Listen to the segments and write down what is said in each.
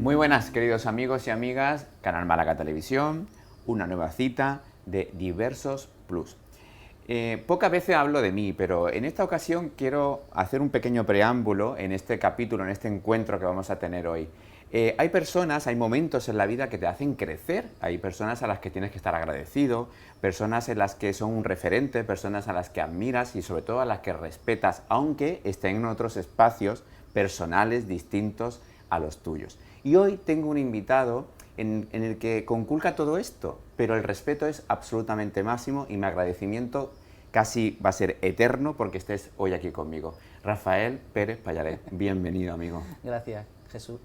Muy buenas, queridos amigos y amigas, Canal Málaga Televisión, una nueva cita de Diversos Plus. Pocas veces hablo de mí, pero en esta ocasión quiero hacer un pequeño preámbulo en este capítulo, en este encuentro que vamos a tener hoy. Hay personas, hay momentos en la vida que te hacen crecer, hay personas a las que tienes que estar agradecido, personas en las que son un referente, personas a las que admiras y sobre todo a las que respetas, aunque estén en otros espacios personales distintos a los tuyos. Y hoy tengo un invitado en el que conculca todo esto, pero el respeto es absolutamente máximo y mi agradecimiento casi va a ser eterno porque estés hoy aquí conmigo. Rafael Pérez Pallaret, bienvenido, amigo. Gracias, Jesús.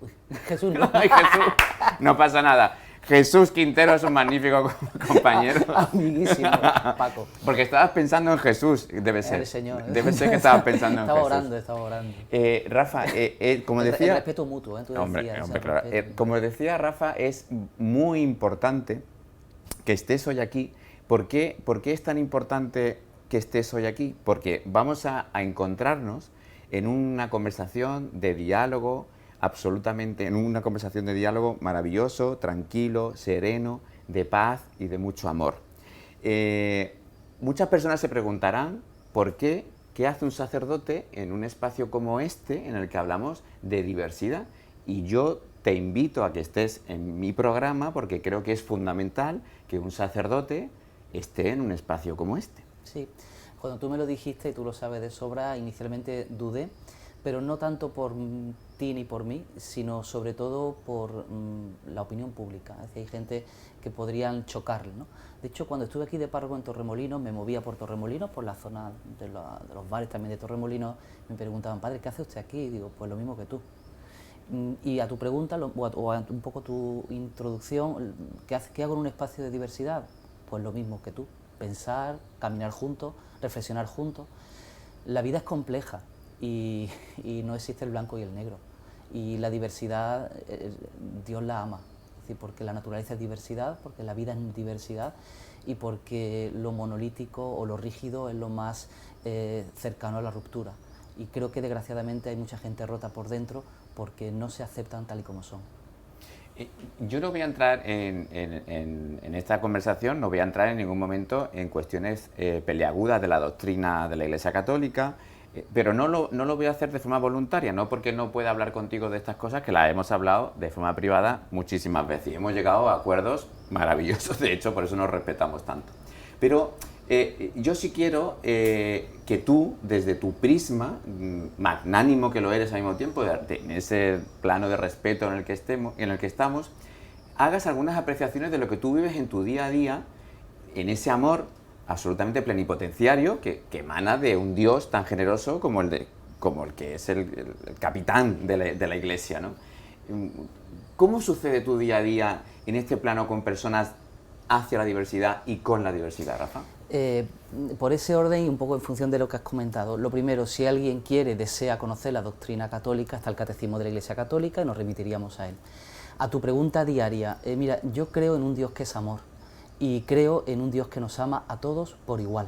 Jesús no. Ay, Jesús, no pasa nada. Jesús Quintero es un magnífico compañero. Amiguísimo, Paco. Porque estabas pensando en Jesús, debe ser. El Señor. Debe ser que estabas pensando en Jesús. Estaba orando. Rafa, como decía... El respeto mutuo, ¿eh? Tú decías, hombre, claro. Como decía Rafa, es muy importante que estés hoy aquí. ¿Por qué es tan importante que estés hoy aquí? Porque vamos a encontrarnos en una conversación de diálogo, absolutamente, en una conversación de diálogo maravilloso, tranquilo, sereno, de paz y de mucho amor. Muchas personas se preguntarán por qué hace un sacerdote en un espacio como este en el que hablamos de diversidad, y yo te invito a que estés en mi programa porque creo que es fundamental que un sacerdote esté en un espacio como este. Sí, cuando tú me lo dijiste, y tú lo sabes de sobra, inicialmente dudé, pero no tanto por ti ni por mí, sino sobre todo por la opinión pública. Es decir, hay gente que podrían chocarle, ¿no? De hecho, cuando estuve aquí de párroco en Torremolinos, me movía por Torremolinos, por la zona de los bares también de Torremolinos, me preguntaban, padre, ¿qué hace usted aquí? Y digo, pues lo mismo que tú. Y a tu pregunta, o a un poco tu introducción, ¿qué hago en un espacio de diversidad? Pues lo mismo que tú, pensar, caminar juntos, reflexionar juntos. La vida es compleja y no existe el blanco y el negro. Y la diversidad, Dios la ama, es decir, porque la naturaleza es diversidad, porque la vida es diversidad y porque lo monolítico o lo rígido es lo más cercano a la ruptura. Y creo que desgraciadamente hay mucha gente rota por dentro porque no se aceptan tal y como son. Yo no voy a entrar en esta conversación, no voy a entrar en ningún momento en cuestiones peliagudas de la doctrina de la Iglesia Católica, pero no lo voy a hacer de forma voluntaria, no porque no pueda hablar contigo de estas cosas, que las hemos hablado de forma privada muchísimas veces y hemos llegado a acuerdos maravillosos, de hecho, por eso nos respetamos tanto. Pero yo sí quiero que tú, desde tu prisma, magnánimo que lo eres al mismo tiempo, en ese plano de respeto en el que estamos, hagas algunas apreciaciones de lo que tú vives en tu día a día, en ese amor absolutamente plenipotenciario que emana de un Dios tan generoso como el que es el capitán de la Iglesia, ¿no? ¿Cómo sucede tu día a día en este plano con personas hacia la diversidad y con la diversidad, Rafa? Por ese orden y un poco en función de lo que has comentado. Lo primero, si alguien desea conocer la doctrina católica, está el Catecismo de la Iglesia Católica y nos remitiríamos a él. A tu pregunta diaria, mira, yo creo en un Dios que es amor y creo en un Dios que nos ama a todos por igual.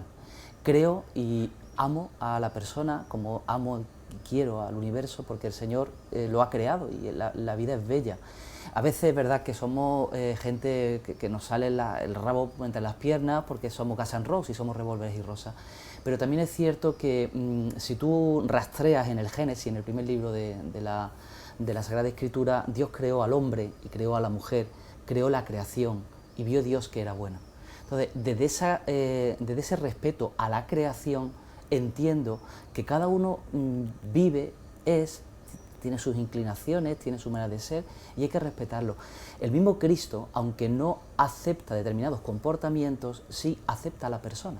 Creo y amo a la persona como amo y quiero al universo porque el Señor lo ha creado y la vida es bella. A veces es verdad que somos gente que nos sale el rabo entre las piernas porque somos Guns N' Roses y somos Revolveres y Rosas. Pero también es cierto que si tú rastreas en el Génesis, en el primer libro de la Sagrada Escritura, Dios creó al hombre y creó a la mujer, creó la creación y vio Dios que era bueno. Entonces, desde ese respeto a la creación, entiendo que cada uno vive, tiene sus inclinaciones, tiene su manera de ser y hay que respetarlo. El mismo Cristo, aunque no acepta determinados comportamientos, sí acepta a la persona.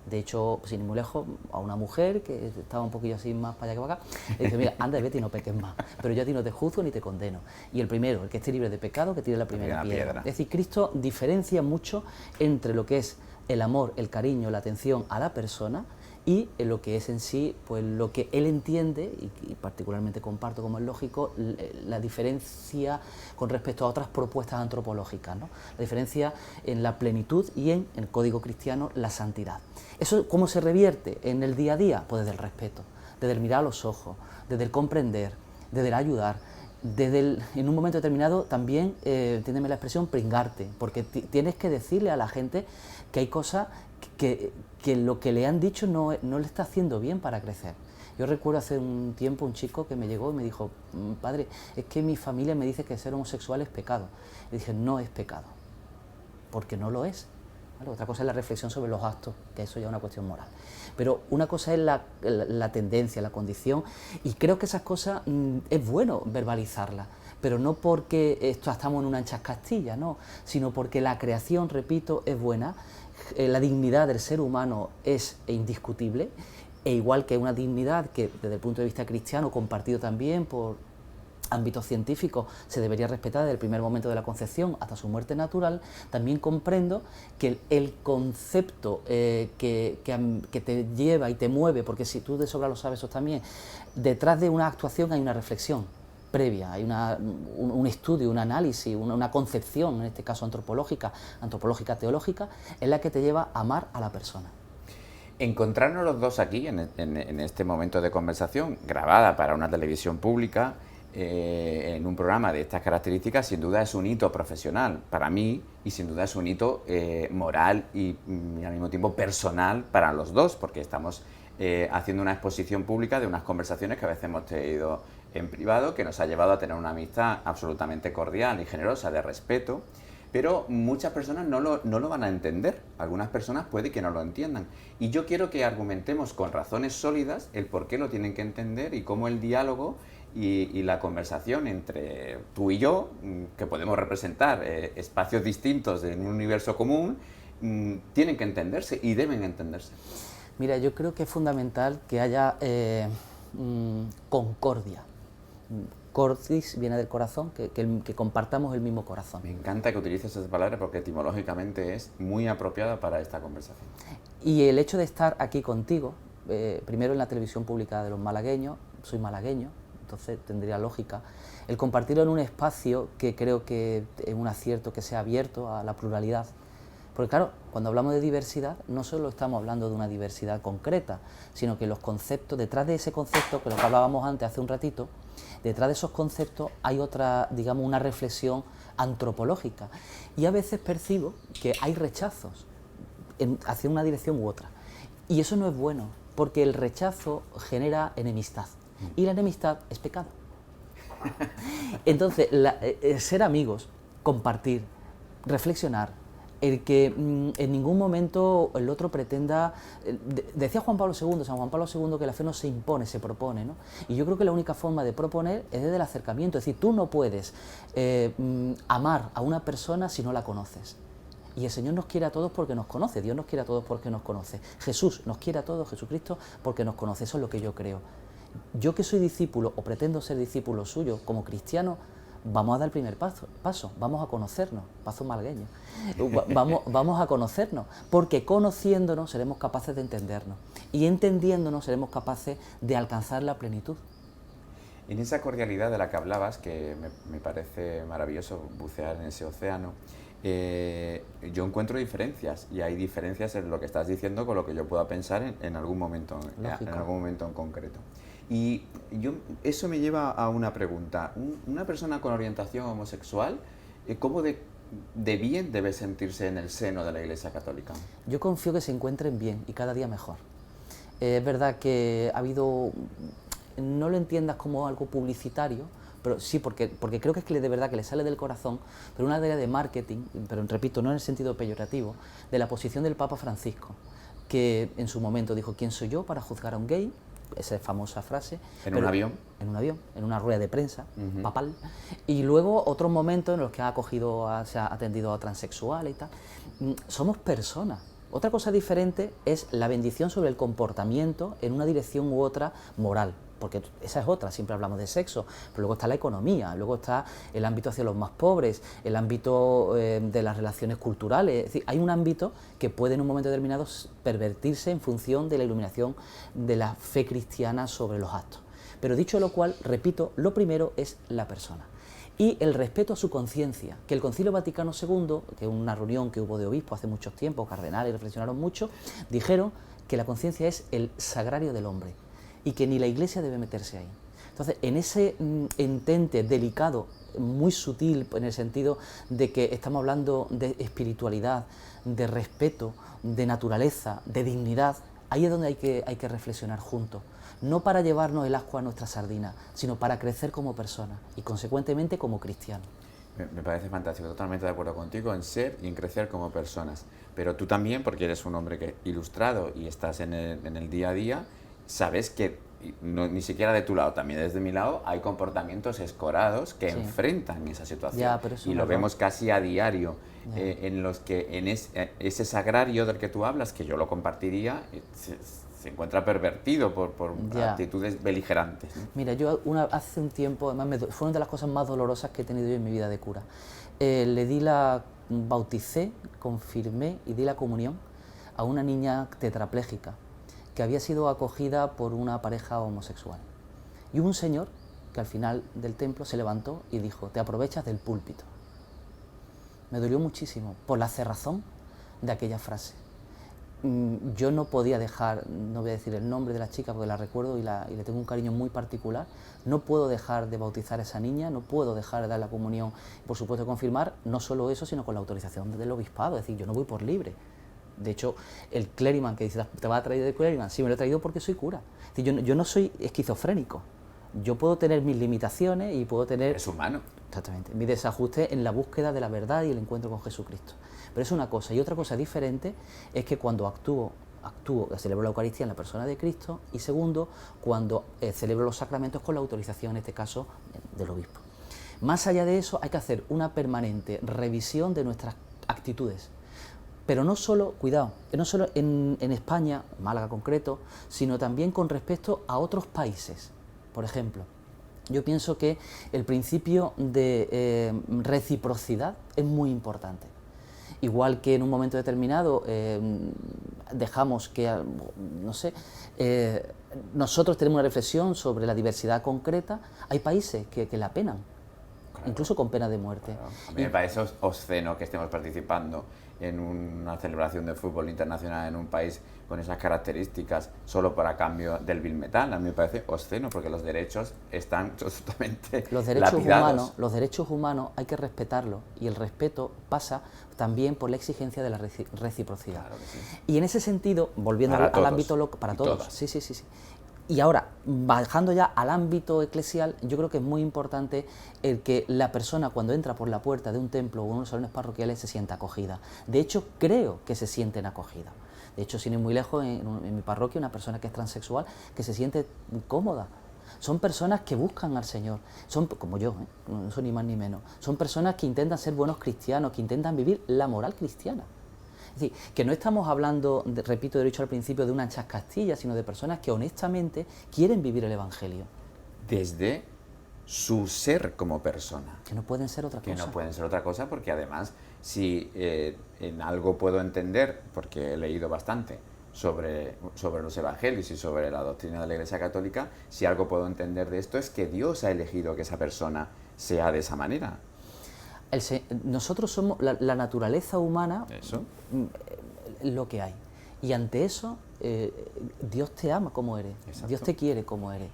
De hecho, sin ir muy lejos, a una mujer que estaba un poquillo así más para allá que para acá, le dice, mira, anda, vete y no peques más, pero yo a ti no te juzgo ni te condeno. Y el primero, el que esté libre de pecado, que tire la primera piedra. Es decir, Cristo diferencia mucho entre lo que es el amor, el cariño, la atención a la persona y lo que es en sí, pues lo que él entiende, y particularmente comparto como es lógico, la diferencia con respecto a otras propuestas antropológicas, ¿no? La diferencia en la plenitud y en el código cristiano, la santidad. ¿Eso cómo se revierte en el día a día? Pues desde el respeto, desde el mirar a los ojos, desde el comprender, desde el ayudar. en un momento determinado también, entiéndeme la expresión, pringarte, porque tienes que decirle a la gente que hay cosas que lo que le han dicho no le está haciendo bien para crecer. Yo recuerdo hace un tiempo un chico que me llegó y me dijo: padre, es que mi familia me dice que ser homosexual es pecado. Le dije: no es pecado, porque no lo es. ¿Vale? Otra cosa es la reflexión sobre los actos, que eso ya es una cuestión moral. Pero una cosa es la tendencia, la condición, y creo que esas cosas es bueno verbalizarlas, pero no porque estamos en una ancha Castilla, no, sino porque la creación, repito, es buena, la dignidad del ser humano es indiscutible, e igual que una dignidad que desde el punto de vista cristiano, compartido también por ámbitos científicos, se debería respetar desde el primer momento de la concepción hasta su muerte natural, también comprendo que el concepto que te lleva y te mueve, porque si tú de sobra lo sabes eso también, detrás de una actuación hay una reflexión previa, hay un estudio, un análisis, una concepción, en este caso antropológica, teológica, es la que te lleva a amar a la persona. Encontrarnos los dos aquí, en este momento de conversación, grabada para una televisión pública, en un programa de estas características, sin duda es un hito profesional para mí y sin duda es un hito moral y al mismo tiempo personal para los dos, porque estamos haciendo una exposición pública de unas conversaciones que a veces hemos tenido en privado, que nos ha llevado a tener una amistad absolutamente cordial y generosa, de respeto. Pero muchas personas no lo van a entender, algunas personas puede que no lo entiendan. Y yo quiero que argumentemos con razones sólidas el por qué lo tienen que entender y cómo el diálogo y la conversación entre tú y yo, que podemos representar espacios distintos en un universo común, tienen que entenderse y deben entenderse. Mira, yo creo que es fundamental que haya concordia. Cordis viene del corazón, que compartamos el mismo corazón. Me encanta que utilices esa palabra porque etimológicamente es muy apropiada para esta conversación. Y el hecho de estar aquí contigo, primero en la televisión pública de los malagueños, soy malagueño, entonces tendría lógica, el compartirlo en un espacio que creo que es un acierto que sea abierto a la pluralidad. Porque claro, cuando hablamos de diversidad, no solo estamos hablando de una diversidad concreta, sino que los conceptos, detrás de ese concepto, que lo que hablábamos antes hace un ratito, detrás de esos conceptos hay otra, digamos, una reflexión antropológica. Y a veces percibo que hay rechazos hacia una dirección u otra. Y eso no es bueno, porque el rechazo genera enemistad. Y la enemistad es pecado. Entonces, ser amigos, compartir, reflexionar, el que en ningún momento el otro pretenda... decía San Juan Pablo II, que la fe no se impone, se propone, ¿no? Y yo creo que la única forma de proponer es desde el acercamiento, es decir, tú no puedes amar a una persona si no la conoces. Y el Señor nos quiere a todos porque nos conoce, Dios nos quiere a todos porque nos conoce, Jesús nos quiere a todos, Jesucristo, porque nos conoce, eso es lo que yo creo. Yo que soy discípulo o pretendo ser discípulo suyo como cristiano, vamos a dar el primer paso, vamos a conocernos, paso malagueño, vamos a conocernos, porque conociéndonos seremos capaces de entendernos y entendiéndonos seremos capaces de alcanzar la plenitud. En esa cordialidad de la que hablabas, que me parece maravilloso bucear en ese océano, yo encuentro diferencias, y hay diferencias en lo que estás diciendo con lo que yo pueda pensar en algún momento en concreto. Y eso me lleva a una pregunta. Una persona con orientación homosexual, ¿cómo de bien debe sentirse en el seno de la Iglesia Católica? Yo confío que se encuentren bien y cada día mejor. Es verdad que ha habido, no lo entiendas como algo publicitario, pero sí, porque creo que es que de verdad que le sale del corazón, pero una idea de marketing, pero repito, no en el sentido peyorativo, de la posición del Papa Francisco, que en su momento dijo: ¿quién soy yo para juzgar a un gay? Esa famosa frase. ¿En un avión? En un avión, en una rueda de prensa, papal. Y luego otros momentos en los que se ha atendido a transexuales y tal. Somos personas. Otra cosa diferente es la bendición sobre el comportamiento en una dirección u otra moral, porque esa es otra, siempre hablamos de sexo, pero luego está la economía, luego está el ámbito hacia los más pobres, el ámbito de las relaciones culturales, es decir, hay un ámbito que puede en un momento determinado pervertirse en función de la iluminación de la fe cristiana sobre los actos. Pero dicho lo cual, repito, lo primero es la persona. Y el respeto a su conciencia, que el Concilio Vaticano II, que es una reunión que hubo de obispos hace muchos tiempos, cardenales reflexionaron mucho, dijeron que la conciencia es el sagrario del hombre y que ni la Iglesia debe meterse ahí. Entonces, en ese entente delicado, muy sutil, en el sentido de que estamos hablando de espiritualidad, de respeto, de naturaleza, de dignidad, ahí es donde hay que reflexionar juntos. No para llevarnos el ascua a nuestra sardina, sino para crecer como personas y, consecuentemente, como cristianos. Me parece fantástico, totalmente de acuerdo contigo en ser y en crecer como personas. Pero tú también, porque eres un hombre ilustrado y estás en el día a día, sabes que ni siquiera de tu lado, también desde mi lado, hay comportamientos escorados que enfrentan esa situación. Ya, pero eso y lo vemos casi a diario, en los que ese sagrario del que tú hablas, que yo lo compartiría, se encuentra pervertido por actitudes beligerantes, ¿no? Mira, yo hace un tiempo, además fue una de las cosas más dolorosas que he tenido yo en mi vida de cura. Bauticé, confirmé y di la comunión a una niña tetrapléjica que había sido acogida por una pareja homosexual. Y hubo un señor que al final del templo se levantó y dijo: te aprovechas del púlpito. Me dolió muchísimo por la cerrazón de aquella frase. Yo no podía dejar, no voy a decir el nombre de la chica porque la recuerdo y le tengo un cariño muy particular, no puedo dejar de bautizar a esa niña, no puedo dejar de dar la comunión, por supuesto confirmar, no solo eso, sino con la autorización del obispado, es decir, yo no voy por libre. De hecho, el clériman que dice: ¿te vas a traer de clériman? Sí, me lo he traído porque soy cura. Es decir, yo no soy esquizofrénico, yo puedo tener mis limitaciones y puedo tener... Es humano. Exactamente, mi desajuste en la búsqueda de la verdad y el encuentro con Jesucristo. Pero es una cosa, y otra cosa diferente es que cuando actúo, celebro la Eucaristía en la persona de Cristo, y segundo, cuando celebro los sacramentos con la autorización, en este caso, del obispo. Más allá de eso, hay que hacer una permanente revisión de nuestras actitudes. Pero no solo, cuidado, no solo en España, Málaga concreto, sino también con respecto a otros países. Por ejemplo, yo pienso que el principio de reciprocidad es muy importante. Igual que en un momento determinado dejamos que, no sé, nosotros tenemos una reflexión sobre la diversidad concreta, hay países que la penan, claro, incluso con pena de muerte. Claro. A mí me parece obsceno que estemos participando en una celebración de fútbol internacional en un país con esas características solo para cambio del bill metal. A mí me parece obsceno porque los derechos están absolutamente lapidados. Los derechos humanos hay que respetarlos, y el respeto pasa también por la exigencia de la reciprocidad. Claro que sí. Y en ese sentido, volviendo al ámbito local, para todos, sí. Y ahora, bajando ya al ámbito eclesial, yo creo que es muy importante el que la persona, cuando entra por la puerta de un templo o unos salones parroquiales, se sienta acogida. De hecho, creo que se sienten acogidas. De hecho, sin ir muy lejos, en mi parroquia, una persona que es transexual, que se siente cómoda. Son personas que buscan al Señor, son como yo, no son ni más ni menos. Son personas que intentan ser buenos cristianos, que intentan vivir la moral cristiana. Es decir, que no estamos hablando, repito, de dicho al principio, de una chascastilla, sino de personas que honestamente quieren vivir el Evangelio. Desde su ser como persona. Que no pueden ser otra cosa. Que no pueden ser otra cosa, porque además, si en algo puedo entender, porque he leído bastante sobre los evangelios y sobre la doctrina de la Iglesia Católica, si algo puedo entender de esto es que Dios ha elegido que esa persona sea de esa manera. Nosotros somos la naturaleza humana, ¿Eso? Lo que hay. Y ante eso, Dios te ama como eres. Exacto. Dios te quiere como eres.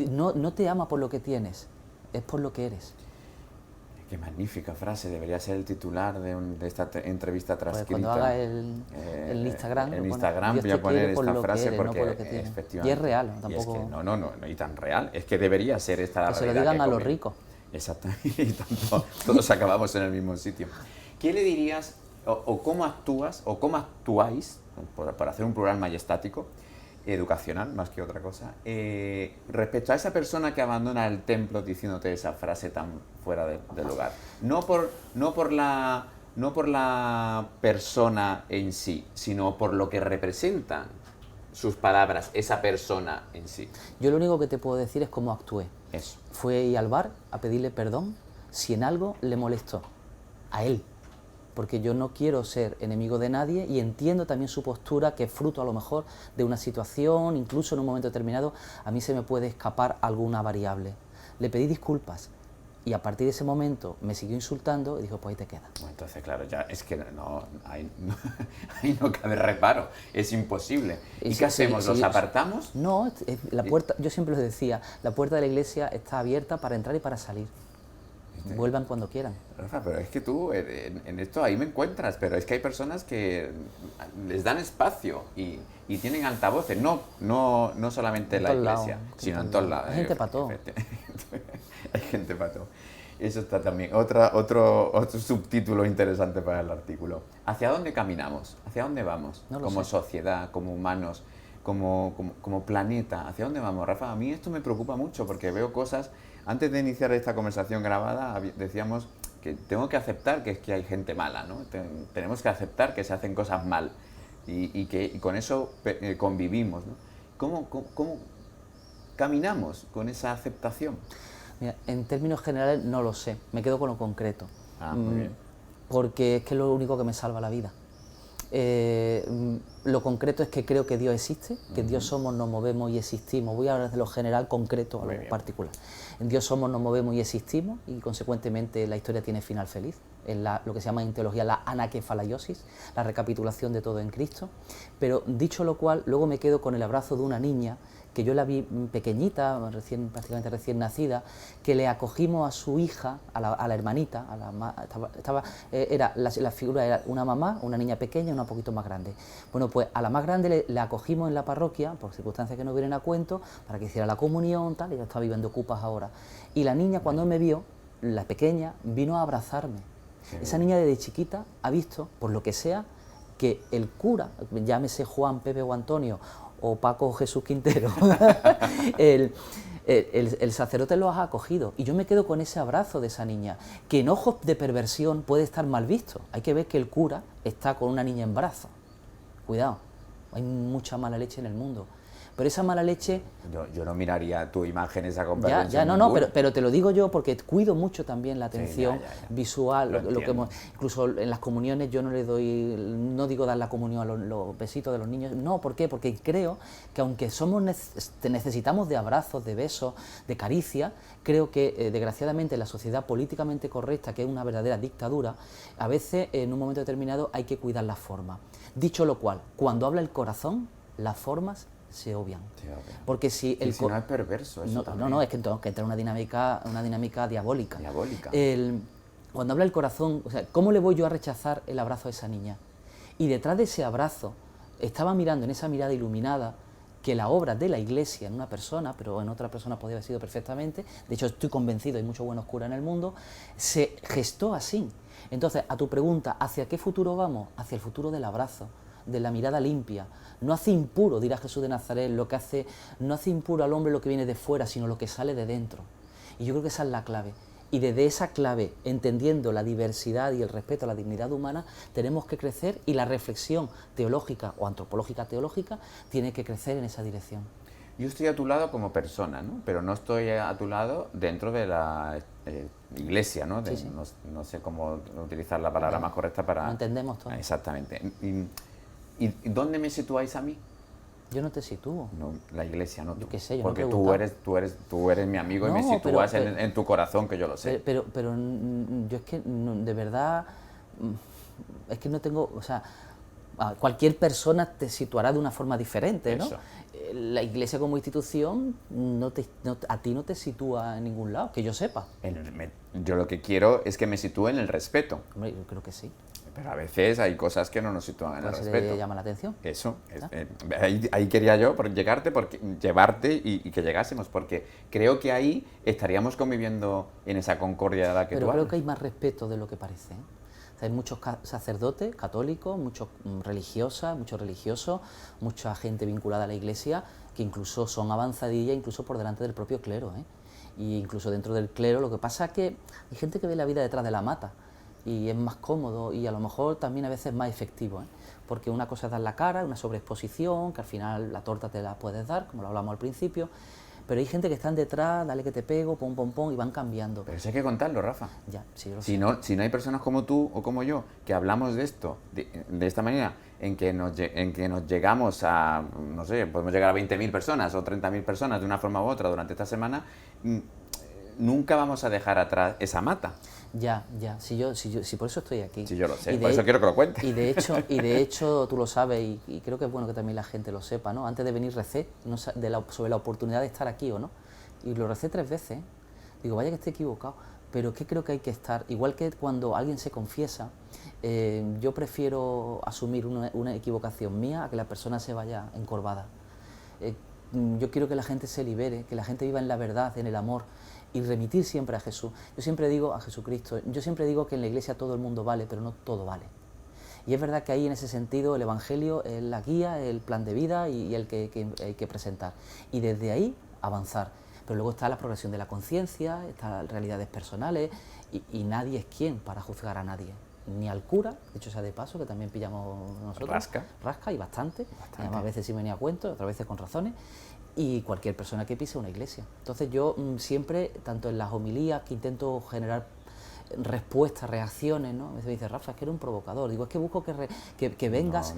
No te ama por lo que tienes, es por lo que eres. Qué magnífica frase, debería ser el titular de esta entrevista transcrita. Pues cuando haga el Instagram, voy a poner esta frase porque efectivamente. Y es real, ¿no? Tampoco... Y es que no, y tan real, es que debería ser esta la realidad. Que se lo digan a los ricos. Exactamente, y todos acabamos en el mismo sitio. ¿Qué le dirías, o cómo actúas, o cómo actuáis, para hacer un plural majestático, educacional más que otra cosa, respecto a esa persona que abandona el templo diciéndote esa frase tan fuera del lugar? No por la persona en sí, sino por lo que representan sus palabras, esa persona en sí. Yo lo único que te puedo decir es cómo actué. Eso. Fue ir al bar a pedirle perdón si en algo le molestó a él, porque yo no quiero ser enemigo de nadie y entiendo también su postura, que es fruto a lo mejor de una situación, incluso en un momento determinado a mí se me puede escapar alguna variable. Le pedí disculpas Y a partir de ese momento me siguió insultando y dijo, pues ahí te quedas. Entonces, claro, ya es que ahí no cabe reparo, es imposible. ¿Y qué hacemos? ¿Los apartamos? No, la puerta, yo siempre les decía, la puerta de la iglesia está abierta para entrar y para salir. Vuelvan cuando quieran. Rafa, pero es que tú en esto ahí me encuentras, pero es que hay personas que les dan espacio y tienen altavoces, no solamente en la iglesia, sino en todos lados. Hay gente para todo. Hay gente para todo. Eso está también, otro subtítulo interesante para el artículo. ¿Hacia dónde caminamos? ¿Hacia dónde vamos? Como sociedad, como humanos, como planeta. ¿Hacia dónde vamos, Rafa? A mí esto me preocupa mucho porque veo cosas. Antes de iniciar esta conversación grabada decíamos que tengo que aceptar que es que hay gente mala, ¿no? Tenemos que aceptar que se hacen cosas mal y con eso convivimos, ¿no? ¿Cómo caminamos con esa aceptación? Mira, en términos generales no lo sé, me quedo con lo concreto. Muy bien. Porque es que es lo único que me salva la vida. Lo concreto es que creo que Dios existe, que en Dios somos, nos movemos y existimos. Voy a hablar de lo general concreto a lo particular. En Dios somos, nos movemos y existimos y consecuentemente la historia tiene final feliz. Es lo que se llama en teología la anaquefalaiosis, la recapitulación de todo en Cristo. Pero dicho lo cual, luego me quedo con el abrazo de una niña que yo la vi pequeñita, prácticamente recién nacida, que le acogimos a su hija, a la hermanita, la figura era una mamá, una niña pequeña y una poquito más grande. Bueno, pues a la más grande le acogimos en la parroquia, por circunstancias que no vienen a cuento, para que hiciera la comunión, tal, ella está viviendo Cupas ahora. Y la niña, cuando me vio, la pequeña, vino a abrazarme. Sí. Esa niña desde chiquita ha visto, por lo que sea, que el cura, llámese Juan, Pepe o Antonio, o Paco o Jesús Quintero, el sacerdote los ha acogido. Y yo me quedo con ese abrazo de esa niña, que en ojos de perversión puede estar mal visto. Hay que ver que el cura está con una niña en brazos. Cuidado, hay mucha mala leche en el mundo. Pero esa mala leche... Yo no miraría tu imagen, esa comparación. Ya, no, pero te lo digo yo porque cuido mucho también la atención visual. Lo que incluso en las comuniones yo no le doy, no digo dar la comunión a los besitos de los niños. No, ¿por qué? Porque creo que aunque necesitamos de abrazos, de besos, de caricia, creo que desgraciadamente la sociedad políticamente correcta, que es una verdadera dictadura, a veces en un momento determinado hay que cuidar las formas. Dicho lo cual, cuando habla el corazón, las formas se obvian. Porque si el no es perverso eso no, es que entonces que entra en una dinámica diabólica. Cuando habla el corazón, o sea, ¿cómo le voy yo a rechazar el abrazo a esa niña? Y detrás de ese abrazo estaba mirando en esa mirada iluminada que la obra de la Iglesia en una persona, pero en otra persona podría haber sido perfectamente, de hecho estoy convencido, hay muchos buenos curas en el mundo, se gestó así. Entonces, a tu pregunta, ¿hacia qué futuro vamos? Hacia el futuro del abrazo, de la mirada limpia. No hace impuro, dirá Jesús de Nazaret, no hace impuro al hombre lo que viene de fuera, sino lo que sale de dentro. Y yo creo que esa es la clave. Y desde esa clave, entendiendo la diversidad y el respeto a la dignidad humana, tenemos que crecer y la reflexión teológica o antropológica teológica tiene que crecer en esa dirección. Yo estoy a tu lado como persona, ¿no? Pero no estoy a tu lado dentro de la iglesia, ¿no? Sí. No sé cómo utilizar la palabra más correcta para... Lo entendemos todos. Exactamente. ¿Y dónde me situáis a mí? Yo no te sitúo. No, la iglesia, no tú. Yo qué sé, yo porque no tú eres mi amigo y me sitúas en tu corazón, que yo lo sé. Pero yo es que de verdad es que no tengo, o sea, cualquier persona te situará de una forma diferente, ¿no? Eso. La iglesia como institución a ti no te sitúa en ningún lado, que yo sepa. Yo lo que quiero es que me sitúe en el respeto. Hombre, yo creo que sí. Pero a veces hay cosas que no nos sitúan en el respeto. ¿Le llama la atención? Eso. Ahí quería yo llevarte y que llegásemos, porque creo que ahí estaríamos conviviendo en esa concordia de la que tú hablas. Pero creo que hay más respeto de lo que parece, ¿eh? O sea, hay muchos sacerdotes católicos, muchos religiosas, muchos religiosos, mucha gente vinculada a la iglesia que incluso son avanzadillas, incluso por delante del propio clero, ¿eh? Y incluso dentro del clero lo que pasa es que hay gente que ve la vida detrás de la mata y es más cómodo y a lo mejor también a veces más efectivo, ¿eh? Porque una cosa es dar la cara, una sobreexposición, que al final la torta te la puedes dar, como lo hablamos al principio, pero hay gente que están detrás, dale que te pego, pom, pom, pom, y van cambiando. Pero eso hay que contarlo, Rafa. Ya, sí, lo sé. Si no hay personas como tú o como yo que hablamos de esto, de esta manera, en que nos llegamos a, no sé, podemos llegar a 20.000 personas o 30.000 personas de una forma u otra durante esta semana, nunca vamos a dejar atrás esa mata. Ya, si por eso estoy aquí. Sí, yo lo sé, por eso quiero que lo cuentes. Y de hecho tú lo sabes y creo que es bueno que también la gente lo sepa, ¿no? Antes de venir recé sobre la oportunidad de estar aquí o no. Y lo recé 3 veces, ¿eh? Digo, vaya que esté equivocado, pero es que creo que hay que estar, igual que cuando alguien se confiesa, yo prefiero asumir una equivocación mía a que la persona se vaya encorvada. Yo quiero que la gente se libere, que la gente viva en la verdad, en el amor, y remitir siempre a Jesús. Yo siempre digo a Jesucristo, yo siempre digo que en la iglesia todo el mundo vale, pero no todo vale. Y es verdad que ahí en ese sentido el Evangelio es la guía, el plan de vida y el que hay que presentar. Y desde ahí avanzar. Pero luego está la progresión de la conciencia, están las realidades personales y nadie es quien para juzgar a nadie. Ni al cura, de hecho sea de paso, que también pillamos nosotros. Rasca y bastante. Además, a veces sí venía a cuento, otras veces con razones. Y cualquier persona que pise una iglesia. Entonces yo siempre, tanto en las homilías que intento generar respuestas, reacciones, ¿no? A veces me dice, Rafa, es que eres un provocador. Digo, es que busco que vengas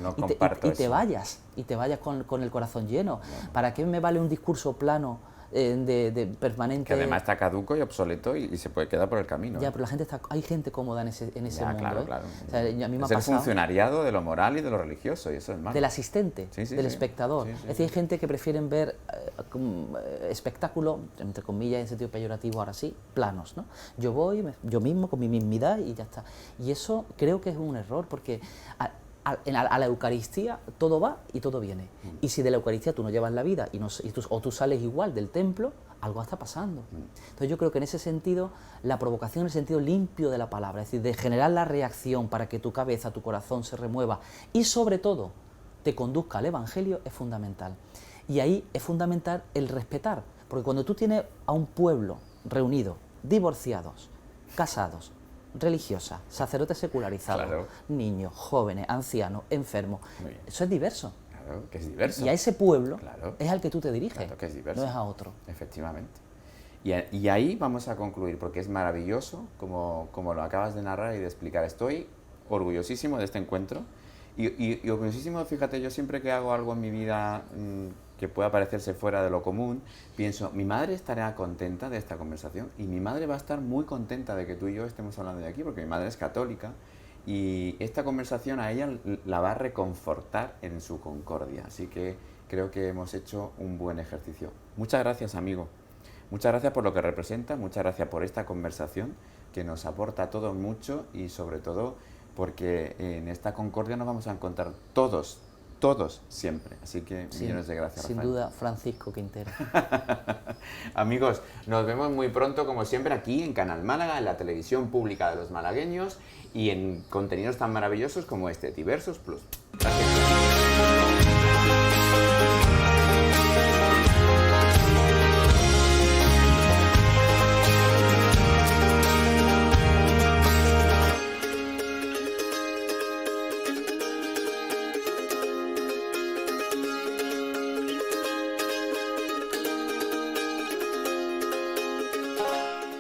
y te vayas con el corazón lleno. No. ¿Para qué me vale un discurso plano de permanente? Que además está caduco y obsoleto y se puede quedar por el camino. Ya, pero la gente hay gente cómoda en ese mundo. Claro, ¿eh? claro. O sea, a mí me es ha el pasado funcionariado de lo moral y de lo religioso, y eso es malo. del asistente, del espectador. Es decir, hay gente que prefieren ver espectáculo, entre comillas, en sentido peyorativo, ahora sí, planos, ¿no? Yo voy, yo mismo, con mi mismidad y ya está. Y eso creo que es un error, porque a la Eucaristía todo va y todo viene. Y si de la Eucaristía tú no llevas la vida o tú sales igual del templo, algo está pasando. Entonces yo creo que en ese sentido, la provocación en el sentido limpio de la palabra, es decir, de generar la reacción para que tu cabeza, tu corazón se remueva y sobre todo te conduzca al Evangelio, es fundamental. Y ahí es fundamental el respetar, porque cuando tú tienes a un pueblo reunido, divorciados, casados, religiosas, sacerdotes secularizados, niños, jóvenes, ancianos, enfermos, eso es diverso. Claro, que es diverso. Y a ese pueblo es al que tú te diriges, claro, que es diverso. No es a otro. Efectivamente. Y ahí vamos a concluir, porque es maravilloso, como lo acabas de narrar y de explicar. Estoy orgullosísimo de este encuentro y orgullosísimo, fíjate, yo siempre que hago algo en mi vida que pueda parecerse fuera de lo común, pienso, mi madre estará contenta de esta conversación y mi madre va a estar muy contenta de que tú y yo estemos hablando de aquí, porque mi madre es católica. Y esta conversación a ella la va a reconfortar en su concordia. Así que creo que hemos hecho un buen ejercicio. Muchas gracias, amigo. Muchas gracias por lo que representa, muchas gracias por esta conversación que nos aporta a todos mucho y sobre todo porque en esta concordia nos vamos a encontrar todos siempre. Así que millones de gracias, Sin Rafael. duda, Francisco Quintero. Amigos, nos vemos muy pronto, como siempre, aquí en Canal Málaga, en la televisión pública de los malagueños y en contenidos tan maravillosos como este, Diversos Plus. Gracias.